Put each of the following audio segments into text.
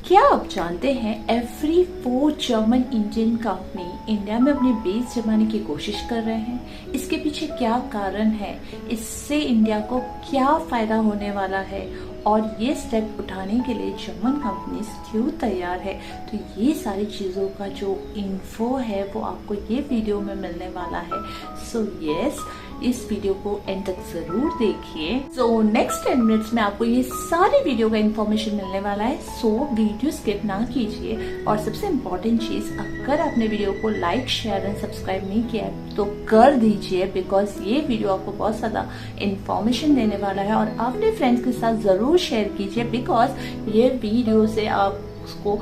क्या आप जानते हैं every 4 German Indian company India में अपनी बेस जमाने की कोशिश कर रहे हैं। इसके पीछे क्या कारण है, इससे इंडिया को क्या फायदा होने वाला है और ये स्टेप उठाने के लिए जर्मन कंपनीज क्यों तैयार है। तो ये सारी चीज़ों का जो इन्फो है वो आपको ये वीडियो में मिलने वाला है। सो यस, इस वीडियो को एंड तक जरूर देखिए। सो नेक्स्ट 10 मिनट्स में आपको ये सारी वीडियो का इन्फॉर्मेशन मिलने वाला है। सो वीडियो स्किप ना कीजिए और सबसे इम्पोर्टेंट चीज, अगर आपने वीडियो को लाइक शेयर एंड सब्सक्राइब नहीं किया है तो कर दीजिए, बिकॉज ये वीडियो आपको बहुत ज्यादा इन्फॉर्मेशन देने वाला है। और अपने फ्रेंड्स के साथ जरूर शेयर कीजिए, बिकॉज ये वीडियो से आपको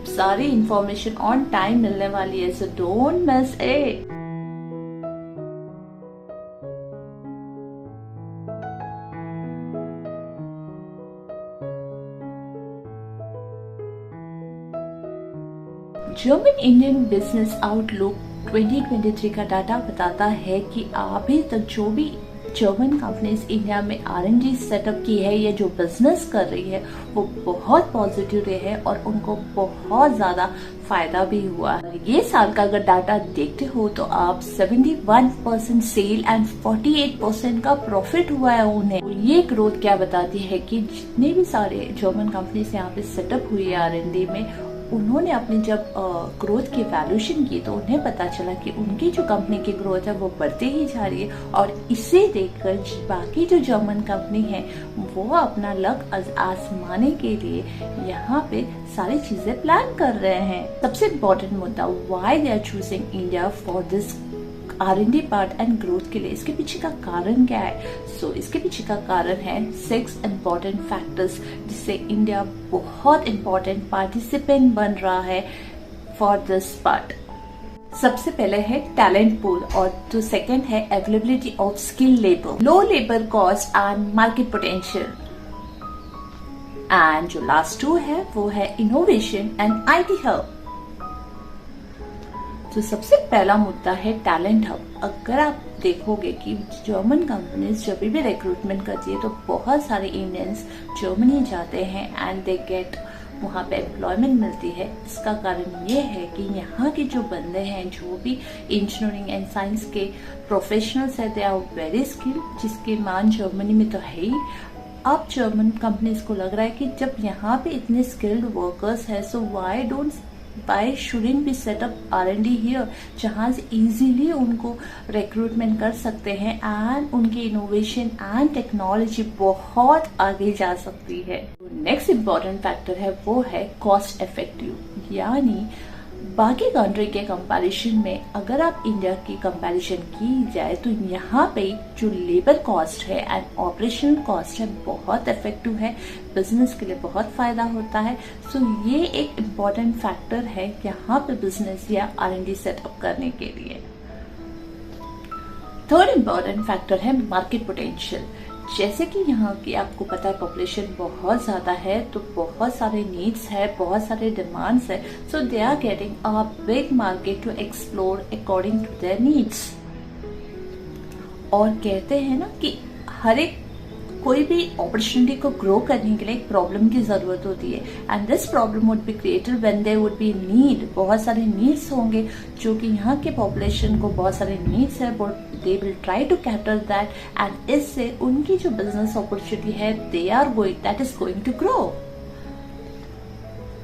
सारी इन्फॉर्मेशन ऑन टाइम मिलने वाली है। So don't miss it. German Indian business outlook 2023 का डाटा बताता है कि अभी तक जो भी जर्मन कंपनीज इंडिया में R&D सेटअप की है या जो बिजनेस कर रही है वो बहुत पॉजिटिव रहे हैं और उनको बहुत ज्यादा फायदा भी हुआ है। ये साल का अगर डाटा देखते हो तो आप 71% सेल एंड 48% का प्रॉफिट हुआ है उन्हें। ये ग्रोथ क्या बताती है कि जितने भी सारे जर्मन कंपनीज यहाँ पे सेटअप हुई है R&D में, उन्होंने अपनी जब ग्रोथ की वैल्यूएशन की तो उन्हें पता चला कि उनकी जो कंपनी की ग्रोथ है वो बढ़ती ही जा रही है। और इसे देखकर बाकी जो जर्मन कंपनी है वो अपना लक आजमाने के लिए यहाँ पे सारी चीजें प्लान कर रहे हैं। सबसे इम्पोर्टेंट मुद्दा, why they are choosing India for this R&D part and growth के लिए, इसके पीछे का कारण क्या है। इसके पीछे का कारण है 6 इम्पोर्टेंट फैक्टर्स जिससे इंडिया बहुत इम्पोर्टेंट पार्टिसिपेंट बन रहा है फॉर दिस पार्ट। सबसे पहले है टैलेंट पूल और जो सेकंड है availability of skill labour, low labour cost and market potential, and जो लास्ट 2 है वो है इनोवेशन एंड IT हब। तो सबसे पहला मुद्दा है टैलेंट हब। अगर आप देखोगे कि जर्मन कंपनीज जब भी रिक्रूटमेंट करती है तो बहुत सारे इंडियंस जर्मनी जाते हैं एंड दे गेट, वहाँ पे एम्प्लॉयमेंट मिलती है। इसका कारण ये है कि यहाँ के जो बंदे हैं, जो भी इंजीनियरिंग एंड साइंस के प्रोफेशनल्स है, दे आर वेरी स्किल्ड, जिसकी मान जर्मनी में तो है ही। अब जर्मन कंपनीज को लग रहा है कि जब यहाँ पे इतने स्किल्ड वर्कर्स है, so why shouldn't be setup R&D here, जहां से इजीली उनको रिक्रूटमेंट कर सकते हैं एंड उनकी इनोवेशन एंड टेक्नोलॉजी बहुत आगे जा सकती है। नेक्स्ट इम्पोर्टेंट फैक्टर है वो है कॉस्ट इफेक्टिव, यानी बाकी कंट्री के कंपैरिजन में अगर आप इंडिया की कंपैरिजन की जाए तो यहाँ पे जो लेबर कॉस्ट है एंड ऑपरेशनल कॉस्ट है बहुत इफेक्टिव है, बिजनेस के लिए बहुत फायदा होता है। सो ये एक इम्पॉर्टेंट फैक्टर है यहाँ पे बिजनेस या R&D सेटअप करने के लिए। थर्ड इम्पॉर्टेंट फैक्टर है मार्केट पोटेंशियल। जैसे कि यहाँ की आपको पता है पॉपुलेशन बहुत ज्यादा है, तो बहुत सारे नीड्स है, बहुत सारे डिमांड्स है। So they are getting a big market to explore according to their needs. और कहते हैं ना कि हर एक कोई भी अपॉर्चुनिटी को ग्रो करने के लिए एक प्रॉब्लम की जरूरत होती है, and this problem would be created when there would be need. बहुत सारे नीड्स होंगे जो कि यहाँ के पॉपुलेशन को बहुत सारे नीड्स है, but they will try to cater that, and इससे उनकी जो बिजनेस अपॉर्चुनिटी है that is going to grow.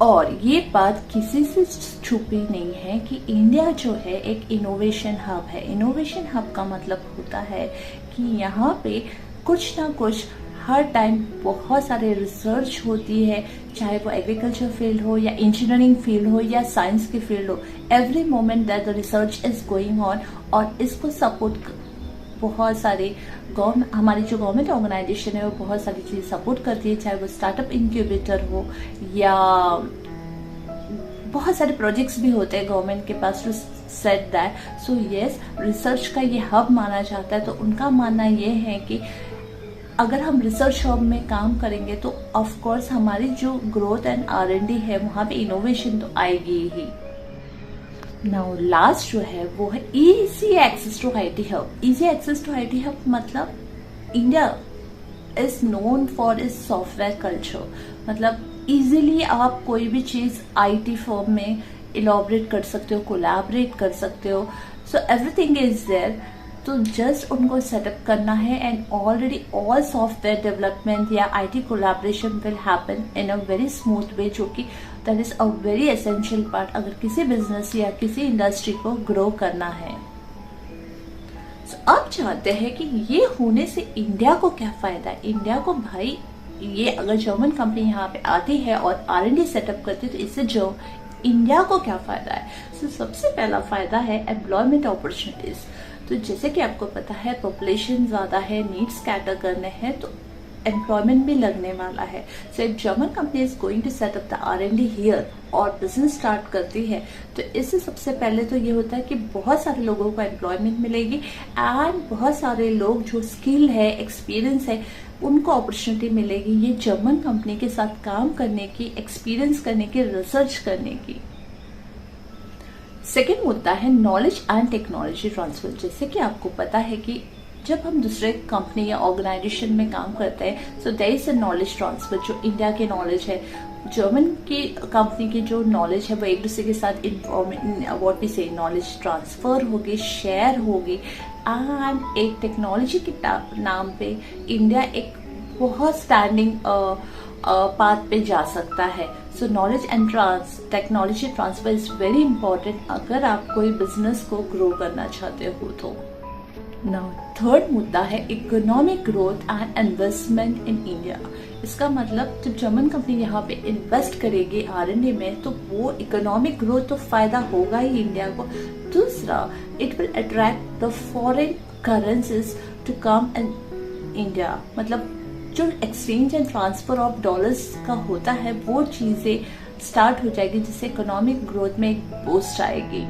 और ये बात किसी से छुपी नहीं है कि इंडिया जो है एक इनोवेशन हब है। इनोवेशन हब का मतलब होता है कि यहाँ पे कुछ ना कुछ हर टाइम बहुत सारे रिसर्च होती है, चाहे वो एग्रीकल्चर फील्ड हो या इंजीनियरिंग फील्ड हो या साइंस की फील्ड हो। Every moment that the research is going on, और इसको सपोर्ट बहुत सारे हमारी जो गवर्नमेंट ऑर्गेनाइजेशन है वो बहुत सारी चीजें सपोर्ट करती है, चाहे वो स्टार्टअप इंक्यूबेटर हो या बहुत सारे प्रोजेक्ट्स भी होते हैं गवर्नमेंट के पास to set that. So yes, research का ये हब माना जाता है। तो उनका मानना ये है कि अगर हम रिसर्च हब में काम करेंगे तो ऑफ कोर्स हमारी जो ग्रोथ एंड R&D है वहां पे इनोवेशन तो आएगी ही। नाउ लास्ट जो है वो है easy access to IT hub. Easy access to IT hub मतलब India is known for is software culture, मतलब इजीली आप कोई भी चीज आईटी फर्म में इलॉबरेट कर सकते हो, कोलैबोरेट कर सकते हो, सो एवरीथिंग इज देयर। तो जस्ट उनको सेटअप करना है and already all software development या IT collaboration will happen in a very smooth way, जो कि that is a very essential part अगर किसी बिजनेस या किसी इंडस्ट्री को ग्रो करना है। अब चाहते हैं कि ये होने से इंडिया को क्या फायदा है। इंडिया को भाई, ये अगर जर्मन कंपनी यहाँ पे आती है और R&D सेटअप करती है तो इससे जो इंडिया को क्या फायदा है। तो सबसे पहला फायदा है एम्प्लॉयमेंट अपॉर्चुनिटीज। तो जैसे कि आपको पता है पॉपुलेशन ज्यादा है, नीड्स कैटर करने हैं, तो एम्प्लॉयमेंट भी लगने वाला है। So if German company is going to set up the R&D here और बिजनेस स्टार्ट करती है तो इससे सबसे पहले तो ये होता है कि बहुत सारे लोगों को एम्प्लॉयमेंट मिलेगी एंड बहुत सारे लोग जो स्किल है, एक्सपीरियंस है, उनको अपॉर्चुनिटी मिलेगी ये जर्मन कंपनी के साथ काम करने की, एक्सपीरियंस करने की, रिसर्च करने की। सेकेंड मुद्दा है नॉलेज एंड टेक्नोलॉजी ट्रांसफर। जैसे कि आपको पता है कि जब हम दूसरे कंपनी या ऑर्गेनाइजेशन में काम करते हैं so there is a knowledge transfer. जो इंडिया के नॉलेज है, जर्मन की कंपनी की जो नॉलेज है वो एक दूसरे के साथ what we say knowledge transfer होगी, शेयर होगी एंड एक टेक्नोलॉजी के नाम पे इंडिया एक बहुत स्टैंडिंग पाथ पे जा सकता है। सो knowledge and technology transfer is very important अगर आप कोई बिजनेस को ग्रो करना चाहते हो तो। नाउ थर्ड मुद्दा है economic growth and investment in India. इसका मतलब जब जर्मन कंपनी यहाँ पे इन्वेस्ट करेगी R&D में तो वो इकोनॉमिक ग्रोथ तो फायदा होगा ही इंडिया को। दूसरा, it will attract the foreign currencies to come in India, मतलब जो exchange and transfer of dollars का होता है वो चीजें स्टार्ट हो जाएगी जिससे इकोनॉमिक ग्रोथ में एक बूस्ट आएगी।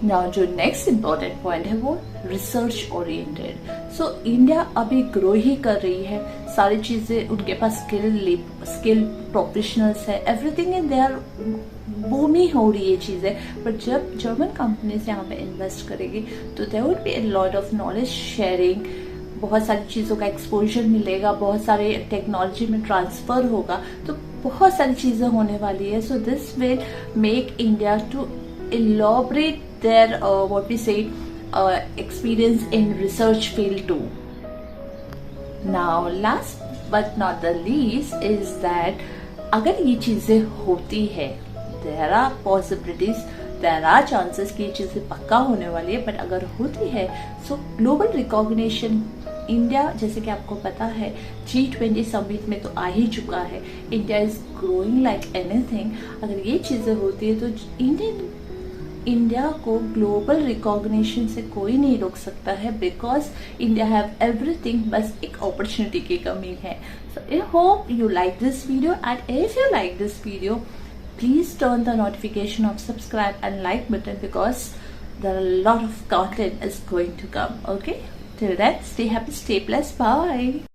नाउ जो नेक्स्ट इम्पोर्टेंट पॉइंट है वो रिसर्च ओरिएंटेड। सो इंडिया अभी ग्रो ही कर रही है, सारी चीजें उनके पास स्किल प्रोफेशनल्स है, एवरीथिंग इन देयर बूम ही हो रही है चीजें। बट जब जर्मन कंपनीज यहाँ पे इन्वेस्ट करेगी तो there would be a lot of knowledge sharing, बहुत सारी चीजों का एक्सपोजर मिलेगा, बहुत सारे टेक्नोलॉजी में ट्रांसफर होगा, तो बहुत सारी चीजें होने वाली है। So this will make India to elaborate their what we say experience in research field too. Now last but not the least is that अगर ये चीजें होती है there are possibilities, there are chances कि ये चीजें पक्का होने वाली है, बट अगर होती है so global recognition इंडिया, जैसे कि आपको पता है G20 समिट में तो आ ही चुका है, India is growing like anything. अगर ये चीजें होती है तो इंडिया को ग्लोबल रिकॉग्निशन से कोई नहीं रोक सकता है, बिकॉज इंडिया हैव एवरीथिंग, बस एक अपॉर्चुनिटी की कमी है। So I hope you like this video and if you like this video please turn the notification of subscribe and like button because there are a lot of content is going to come. Okay, till then stay happy, stay blessed, bye.